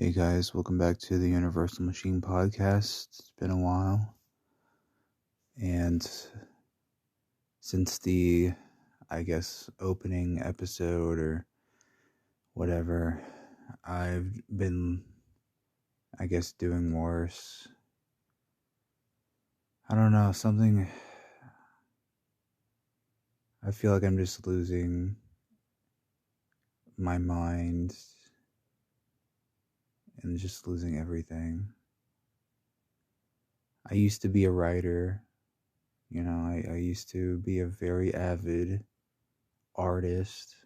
Hey guys, welcome back to the Universal Machine Podcast. It's been a while, and since the, opening episode or whatever, I've been, doing worse. I don't know, I feel like I'm just losing my mind and just losing everything. I used to be a writer. I used to be a very avid artist.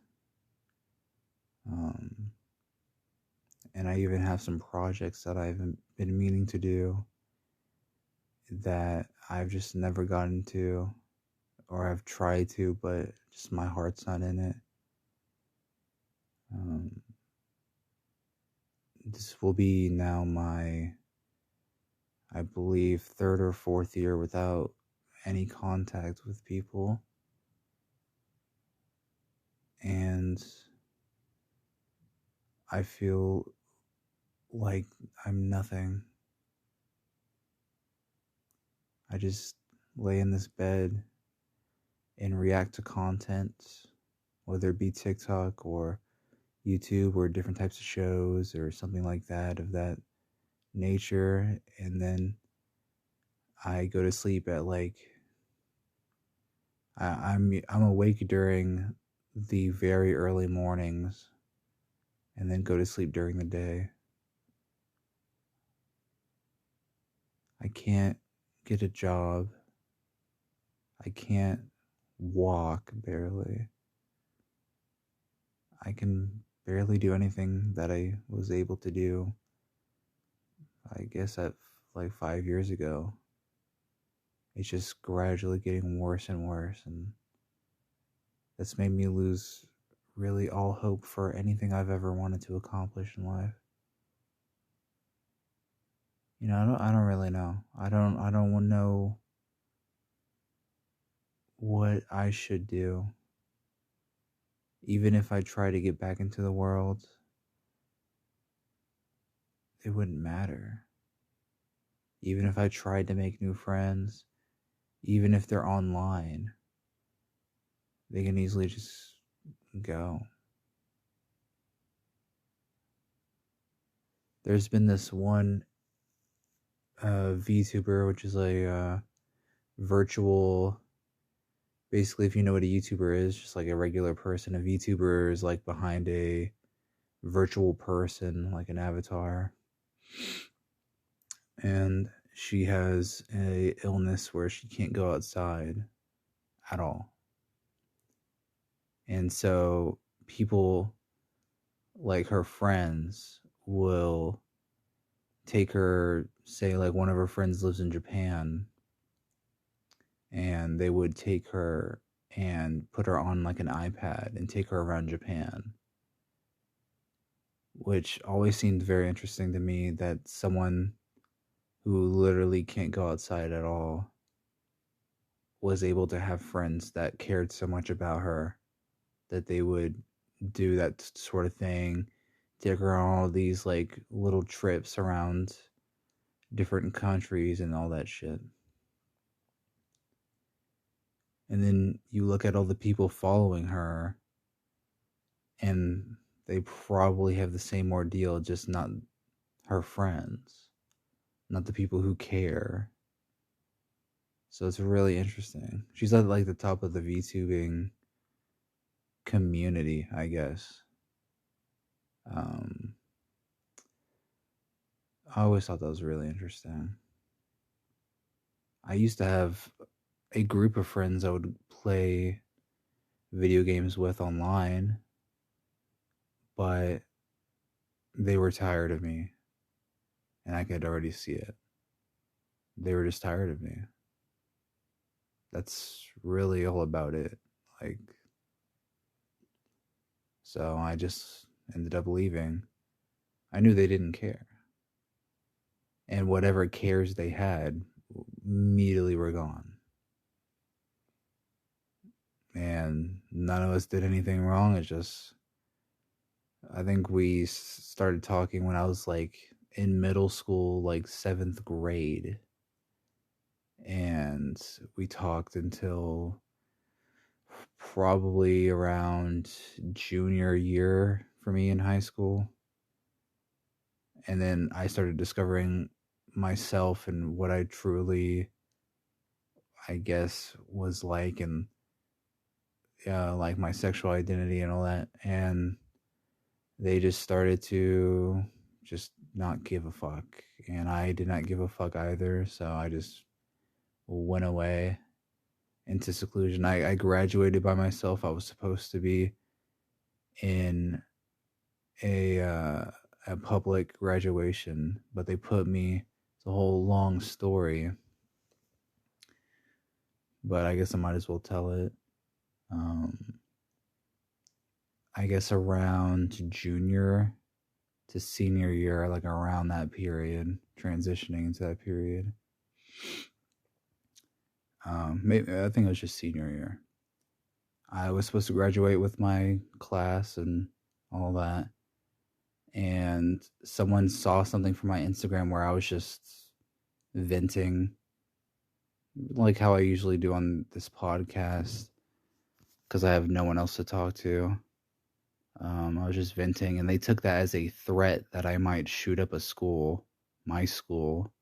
And I even have some projects that I've been meaning to do that I've just never gotten to, or I've tried to, but just my heart's not in it. This will be now my, I believe, third or fourth year without any contact with people. And I feel like I'm nothing. I just lay in this bed and react to content, whether it be TikTok or YouTube or different types of shows or something like that of that nature, and then I go to sleep at I'm awake during the very early mornings and then go to sleep during the day. I can't get a job. I can't walk barely. I can barely do anything that I was able to do, I guess, at like 5 years ago. It's just gradually getting worse and worse, and that's made me lose really all hope for anything I've ever wanted to accomplish in life. I don't really know. I don't know what I should do. Even if I try to get back into the world, it wouldn't matter. Even if I tried to make new friends, even if they're online, they can easily just go. There's been this one VTuber, which is a virtual, basically, if you know what a YouTuber is, just like a regular person. A VTuber is like behind a virtual person, like an avatar. And she has a illness where she can't go outside at all. And so people, like her friends, will take her, say like one of her friends lives in Japan, and they would take her and put her on like an iPad and take her around Japan, which always seemed very interesting to me, that someone who literally can't go outside at all was able to have friends that cared so much about her that they would do that sort of thing, take her on all these like little trips around different countries and all that shit. And then you look at all the people following her, and they probably have the same ordeal, just not her friends, not the people who care. So it's really interesting. She's at like the top of the VTubing community, I guess. I always thought that was really interesting. I used to have a group of friends I would play video games with online, but they were tired of me, and I could already see it. They were just tired of me. That's really all about it. So I just ended up leaving. I knew they didn't care. And whatever cares they had immediately were gone. And none of us did anything wrong. It's just I think we started talking when I was like in middle school, like 7th grade. And we talked until probably around junior year for me in high school. And then I started discovering myself and what I truly, I guess, was like, and like my sexual identity and all that. And they just started to just not give a fuck. And I did not give a fuck either. So I just went away into seclusion. I graduated by myself. I was supposed to be in a uh, a public graduation, but they put me. It's a whole long story, but I guess I might as well tell it. Um, I guess around junior to senior year, like around that period, transitioning into that period. Maybe I think it was just senior year. I was supposed to graduate with my class and all that, and someone saw something from my Instagram where I was just venting, like how I usually do on this podcast, because I have no one else to talk to. I was just venting, and they took that as a threat that I might shoot up a school, my school.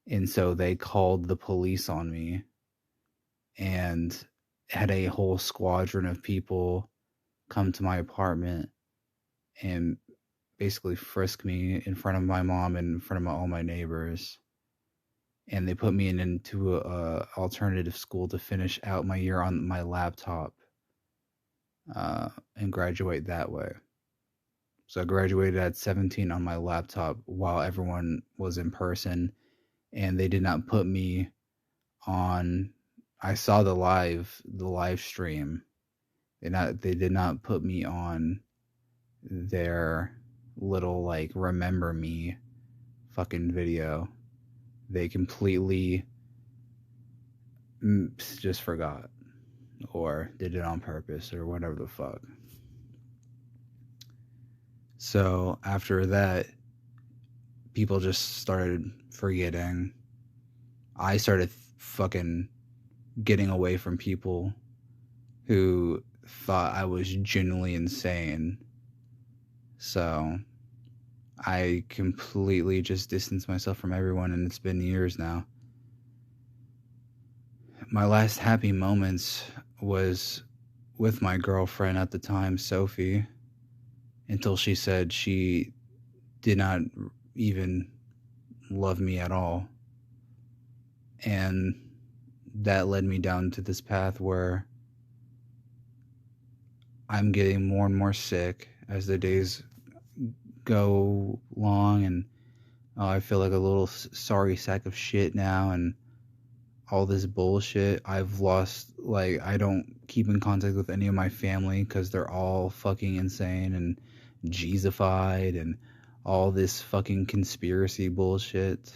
And so they called the police on me and had a whole squadron of people come to my apartment and basically frisk me in front of my mom and in front of all my neighbors. And they put me into a alternative school to finish out my year on my laptop and graduate that way. So I graduated at 17 on my laptop while everyone was in person, and they did not put me on. I saw the live stream. They did not put me on their little like remember me fucking video. They completely just forgot or did it on purpose or whatever the fuck. So after that, people just started forgetting. I started fucking getting away from people who thought I was genuinely insane. So I completely just distanced myself from everyone, and it's been years now. My last happy moments was with my girlfriend at the time, Sophie, until she said she did not even love me at all. And that led me down to this path where I'm getting more and more sick as the days go long, and I feel like a little sorry sack of shit now, and all this bullshit. I've lost, like, I don't keep in contact with any of my family because they're all fucking insane and Jesusified and all this fucking conspiracy bullshit.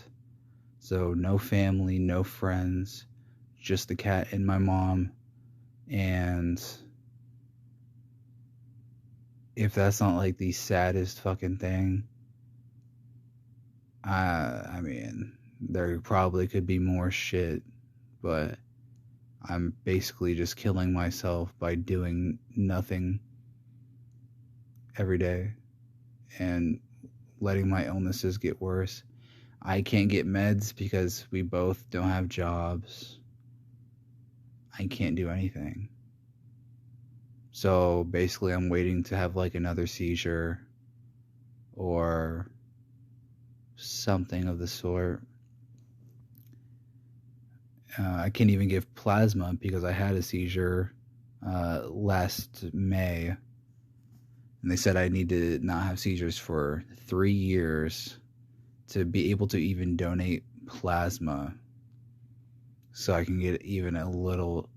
So no family, no friends, just the cat and my mom. And if that's not like the saddest fucking thing, I mean, there probably could be more shit, but I'm basically just killing myself by doing nothing every day and letting my illnesses get worse. I can't get meds because we both don't have jobs. I can't do anything. So basically, I'm waiting to have like another seizure or something of the sort. I can't even give plasma because I had a seizure last May. And they said I need to not have seizures for 3 years to be able to even donate plasma. So I can get even a little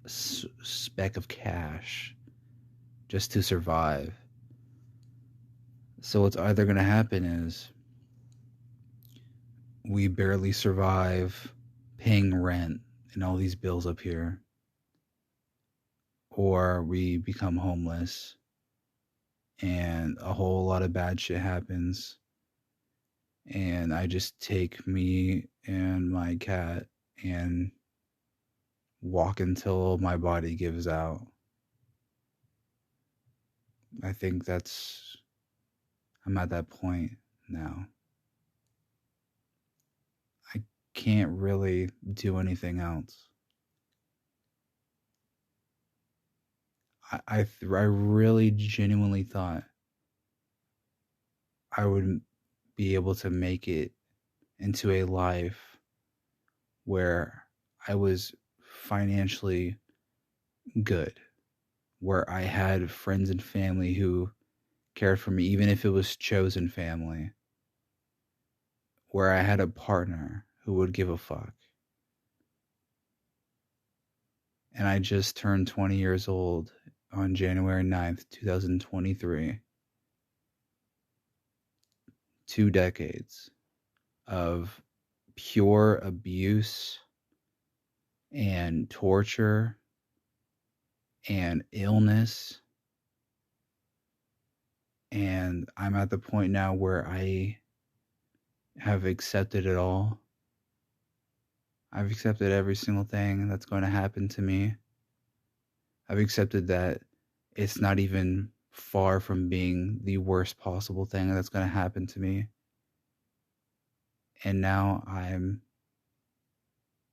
speck of cash just to survive. So what's either going to happen is we barely survive paying rent and all these bills up here, or we become homeless and a whole lot of bad shit happens, and I just take me and my cat and walk until my body gives out. I think I'm at that point now. I can't really do anything else. I really genuinely thought I would be able to make it into a life where I was financially good, where I had friends and family who cared for me, even if it was chosen family, where I had a partner who would give a fuck. And I just turned 20 years old on January 9th, 2023. 2 decades of pure abuse and torture and illness. And I'm at the point now where I have accepted it all. I've accepted every single thing that's going to happen to me. I've accepted that it's not even far from being the worst possible thing that's going to happen to me. And now I'm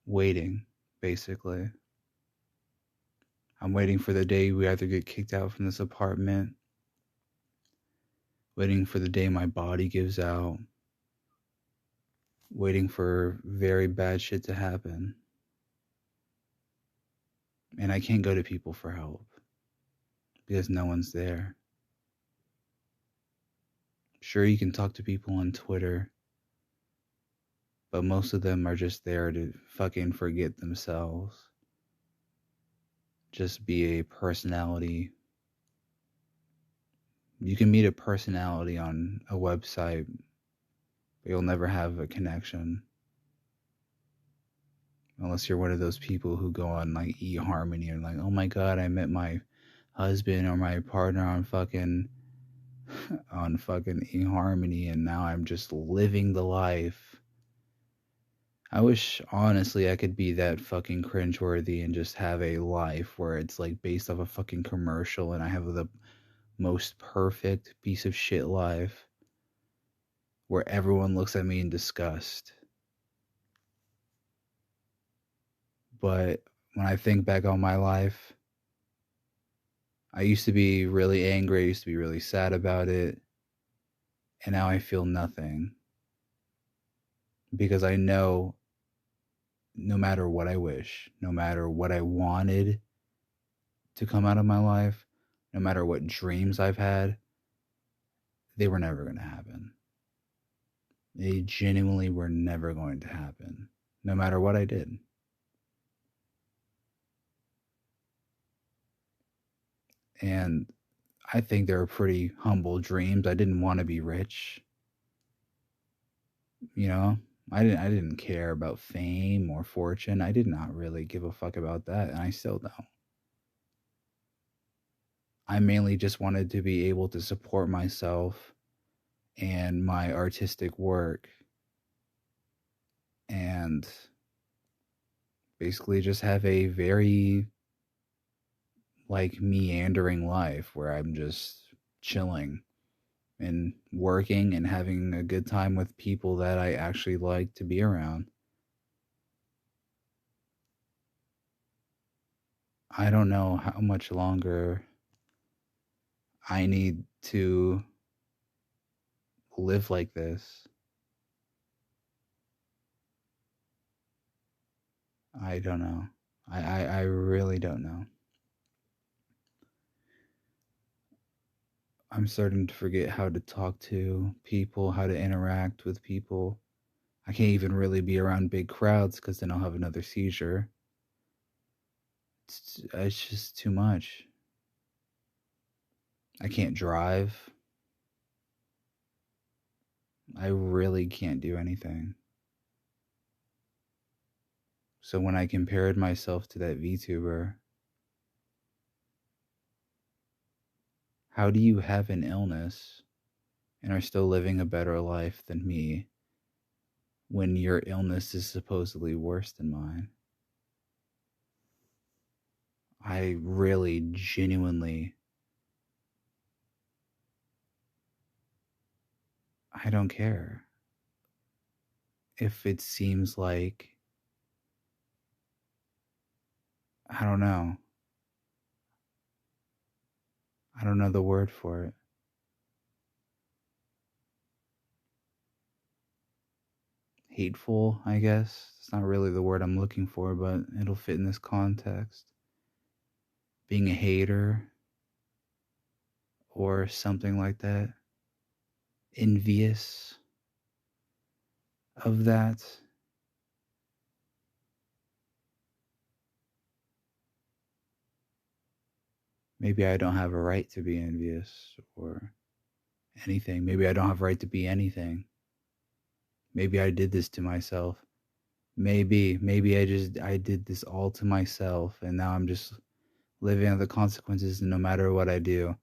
waiting, basically. I'm waiting for the day we either get kicked out from this apartment, waiting for the day my body gives out, waiting for very bad shit to happen. And I can't go to people for help because no one's there. Sure, you can talk to people on Twitter, but most of them are just there to fucking forget themselves. Just be a personality. You can meet a personality on a website, but you'll never have a connection. Unless you're one of those people who go on like eHarmony and like, oh my god, I met my husband or my partner on fucking eHarmony and now I'm just living the life. I wish honestly I could be that fucking cringeworthy and just have a life where it's like based off a fucking commercial and I have the most perfect piece of shit life where everyone looks at me in disgust. But when I think back on my life, I used to be really angry, I used to be really sad about it, and now I feel nothing. Because I know no matter what I wish, no matter what I wanted to come out of my life, no matter what dreams I've had, they were never going to happen. They genuinely were never going to happen, no matter what I did. And I think they were pretty humble dreams. I didn't want to be rich. You know, I didn't care about fame or fortune. I did not really give a fuck about that, and I still don't. I mainly just wanted to be able to support myself and my artistic work and basically just have a very like meandering life where I'm just chilling and working and having a good time with people that I actually like to be around. I don't know how much longer I need to live like this. I don't know. I really don't know. I'm starting to forget how to talk to people, how to interact with people. I can't even really be around big crowds because then I'll have another seizure. It's just too much. I can't drive. I really can't do anything. So when I compared myself to that VTuber, How do you have an illness and are still living a better life than me when your illness is supposedly worse than mine? I really genuinely, I don't care if it seems like, I don't know. I don't know the word for it. Hateful, I guess. It's not really the word I'm looking for, but it'll fit in this context. Being a hater or something like that. Envious of that. Maybe I don't have a right to be envious or anything. Maybe I don't have a right to be anything. Maybe I did this to myself. Maybe I did this all to myself and now I'm just living out the consequences, and no matter what I do,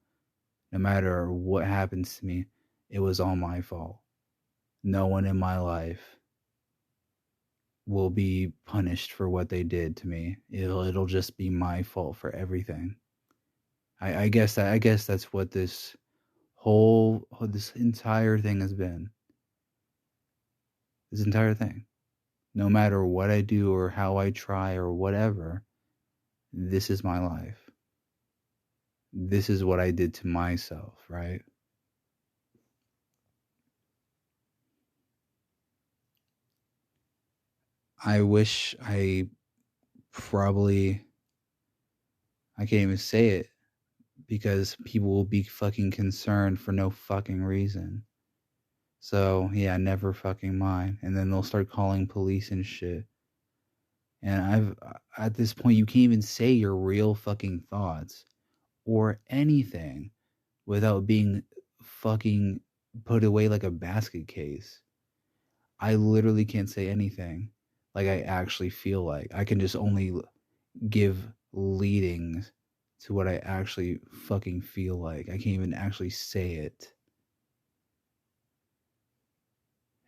no matter what happens to me, it was all my fault. No one in my life will be punished for what they did to me. It'll just be my fault for everything. I guess that's what this entire thing has been. This entire thing. No matter what I do or how I try or whatever, this is my life. This is what I did to myself, right? I wish I can't even say it because people will be fucking concerned for no fucking reason. So, yeah, never fucking mind. And then they'll start calling police and shit. And at this point, you can't even say your real fucking thoughts or anything without being fucking put away like a basket case. I literally can't say anything like I actually feel like. I can just only give leadings to what I actually fucking feel like. I can't even actually say it.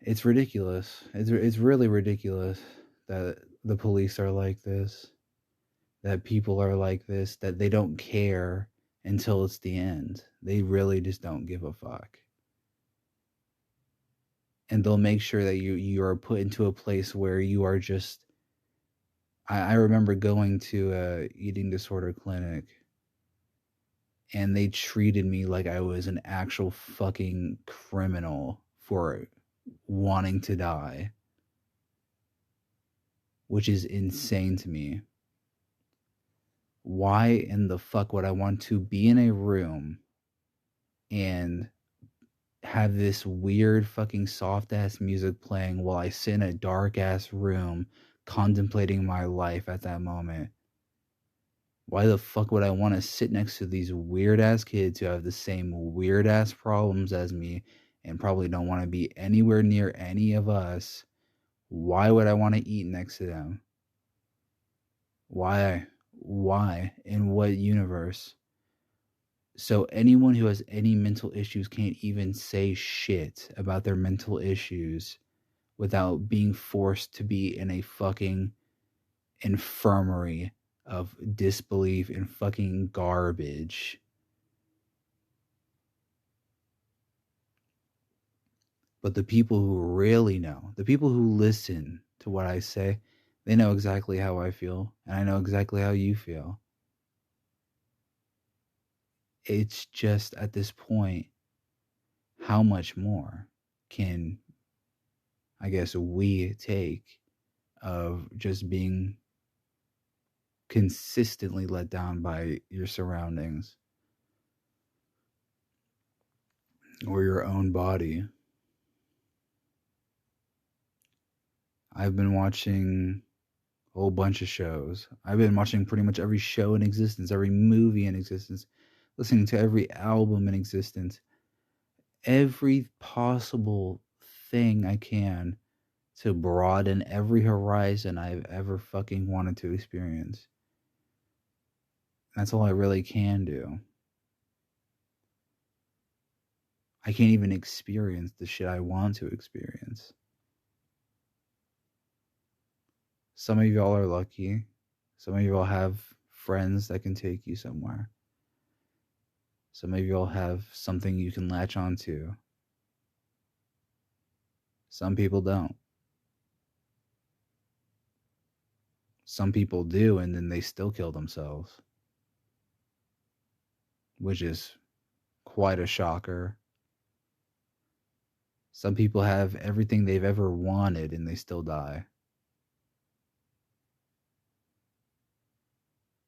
It's ridiculous. It's really ridiculous that the police are like this, that people are like this, that they don't care until it's the end. They really just don't give a fuck. And they'll make sure that you are put into a place where you are just I remember going to a eating disorder clinic and they treated me like I was an actual fucking criminal for wanting to die, which is insane to me. Why in the fuck would I want to be in a room and have this weird fucking soft ass music playing while I sit in a dark ass room contemplating my life at that moment? Why the fuck would I want to sit next to these weird ass kids who have the same weird ass problems as me and probably don't want to be anywhere near any of us? Why would I want to eat next to them? Why? Why? In what universe? So anyone who has any mental issues can't even say shit about their mental issues without being forced to be in a fucking infirmary of disbelief and fucking garbage. But the people who really know, the people who listen to what I say, they know exactly how I feel, and I know exactly how you feel. It's just at this point, how much more can, I guess, we take of just being consistently let down by your surroundings or your own body? I've been watching a whole bunch of shows. I've been watching pretty much every show in existence, every movie in existence, listening to every album in existence, every possible thing I can to broaden every horizon I've ever fucking wanted to experience. That's all I really can do. I can't even experience the shit I want to experience. Some of y'all are lucky. Some of y'all have friends that can take you somewhere. Some of y'all have something you can latch onto. Some people don't. Some people do, and then they still kill themselves, which is quite a shocker. Some people have everything they've ever wanted and they still die.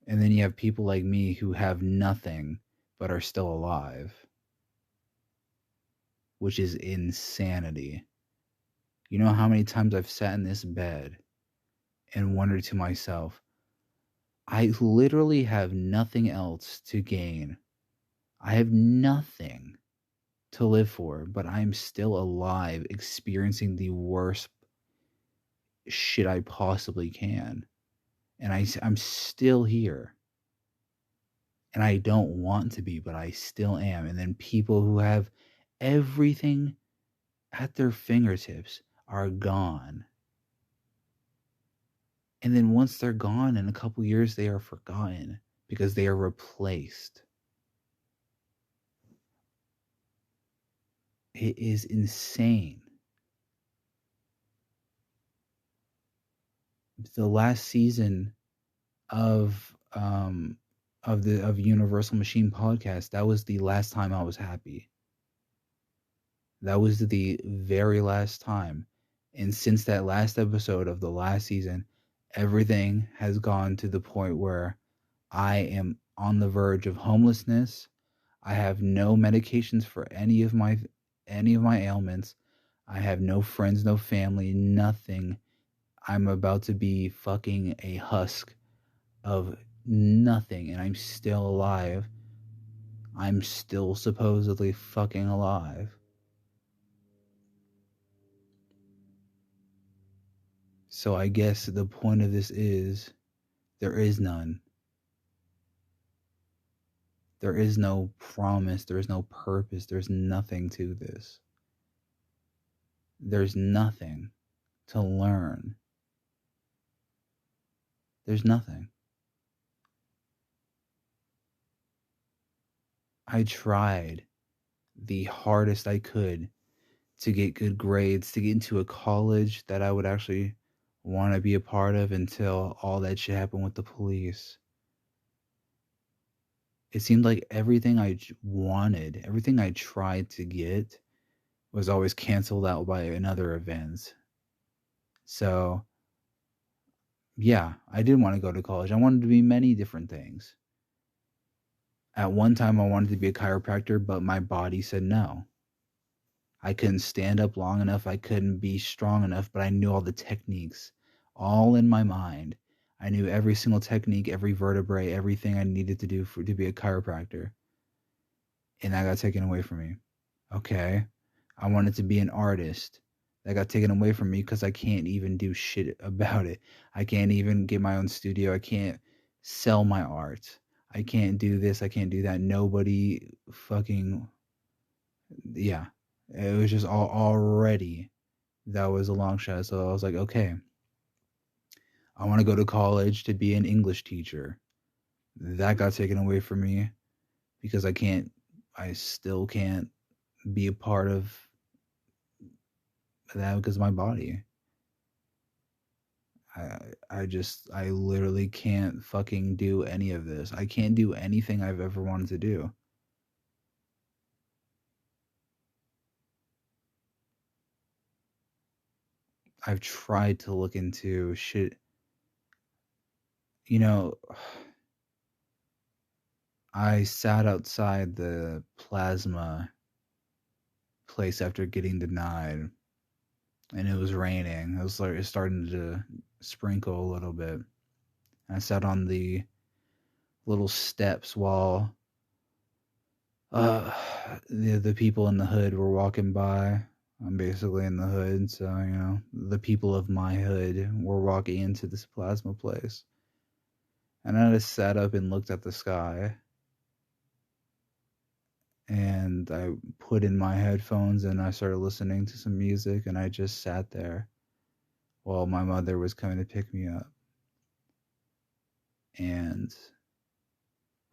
And then you have people like me who have nothing but are still alive, which is insanity. You know how many times I've sat in this bed and wondered to myself, I literally have nothing else to gain. I have nothing to live for, but I'm still alive, experiencing the worst shit I possibly can. And I'm still here. And I don't want to be, but I still am. And then people who have everything at their fingertips are gone. And then once they're gone, in a couple years, they are forgotten because they are replaced. It is insane. The last season of Universal Machine podcast, that was the last time I was happy. That was the very last time. And since that last episode of the last season, everything has gone to the point where I am on the verge of homelessness. I have no medications for any of my ailments. I have no friends, no family, nothing. I'm about to be fucking a husk of nothing, and I'm still alive. I'm still supposedly fucking alive. So I guess the point of this is there is none. There is no promise. There is no purpose. There's nothing to this. There's nothing to learn. There's nothing. I tried the hardest I could to get good grades, to get into a college that I would actually want to be a part of until all that shit happened with the police. It seemed like everything I wanted, everything I tried to get was always canceled out by another event. So, yeah, I did want to go to college. I wanted to be many different things. At one time, I wanted to be a chiropractor, but my body said no. I couldn't stand up long enough. I couldn't be strong enough, but I knew all the techniques, all in my mind. I knew every single technique, every vertebrae, everything I needed to do to be a chiropractor. And that got taken away from me. Okay. I wanted to be an artist. That got taken away from me because I can't even do shit about it. I can't even get my own studio. I can't sell my art. I can't do this. I can't do that. Nobody fucking, yeah. It was just already, that was a long shot. So I was like, okay, I want to go to college to be an English teacher. That got taken away from me because I still can't be a part of that because of my body. I literally can't fucking do any of this. I can't do anything I've ever wanted to do. I've tried to look into shit. You know, I sat outside the plasma place after getting denied, and it was raining. It was like it's starting to sprinkle a little bit. I sat on the little steps while the people in the hood were walking by. I'm basically in the hood, so you know the people of my hood were walking into this plasma place, and I just sat up and looked at the sky, and I put in my headphones and I started listening to some music, and I just sat there while my mother was coming to pick me up. And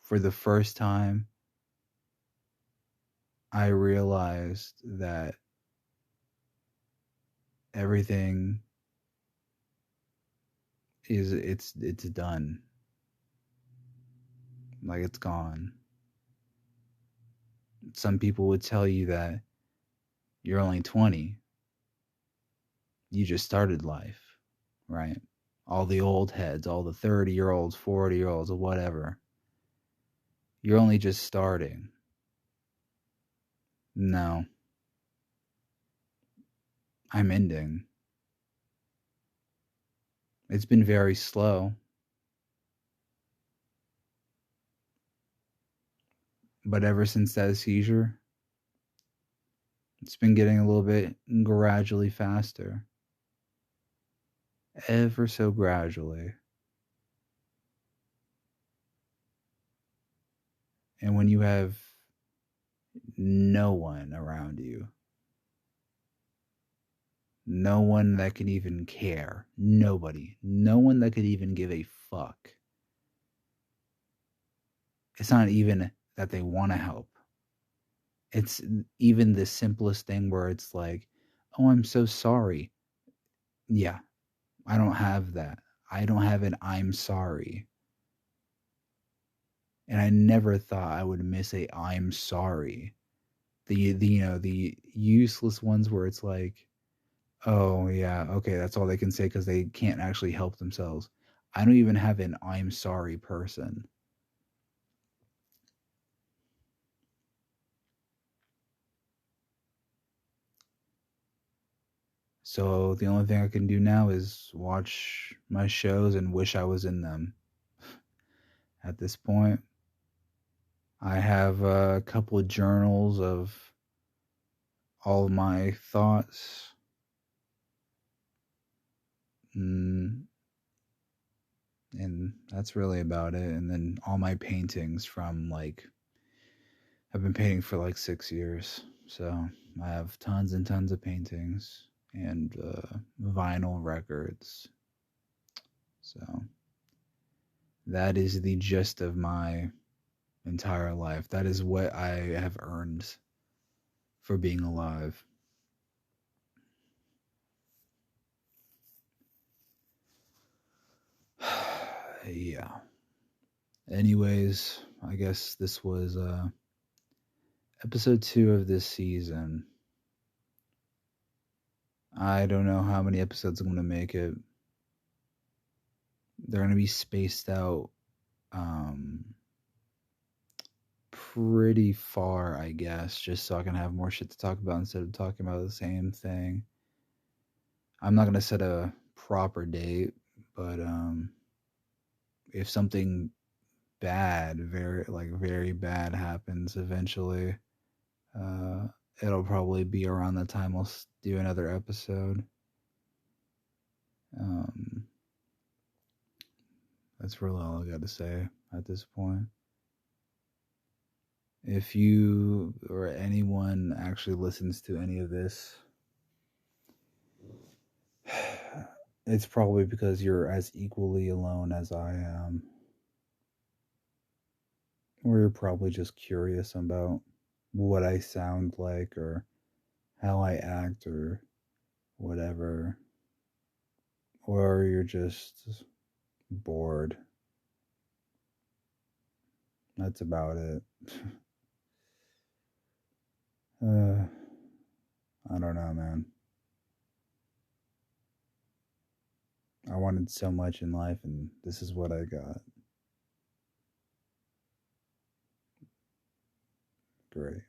for the first time, I realized that everything it's done. Like, it's gone. Some people would tell you that you're only 20. You just started life, right? All the old heads, all the 30-year-olds, 40-year-olds, or whatever. You're only just starting. No. I'm ending. It's been very slow. But ever since that seizure, it's been getting a little bit gradually faster. Ever so gradually. And when you have no one around you, no one that can even care, nobody, no one that could even give a fuck. It's not even that they want to help. It's even the simplest thing where it's like, oh, I'm so sorry. Yeah, I don't have that. I don't have an I'm sorry. And I never thought I would miss a I'm sorry. The useless ones where it's like, oh yeah, okay, that's all they can say because they can't actually help themselves. I don't even have an I'm sorry person. So the only thing I can do now is watch my shows and wish I was in them. At this point, I have a couple of journals of all of my thoughts. And that's really about it. And then all my paintings from, like, I've been painting for like 6 years. So I have tons and tons of paintings and vinyl records. So that is the gist of my entire life. That is what I have earned for being alive. Yeah. Anyways, I guess this was episode 2 of this season. I don't know how many episodes I'm going to make it. They're going to be spaced out pretty far, I guess, just so I can have more shit to talk about instead of talking about the same thing. I'm not going to set a proper date, but if something bad, very bad happens eventually, it'll probably be around the time I'll do another episode. That's really all I got to say at this point. If you or anyone actually listens to any of this, it's probably because you're as equally alone as I am. Or you're probably just curious about what I sound like or how I act or whatever. Or you're just bored. That's about it. I don't know, man. I wanted so much in life, and this is what I got. Great.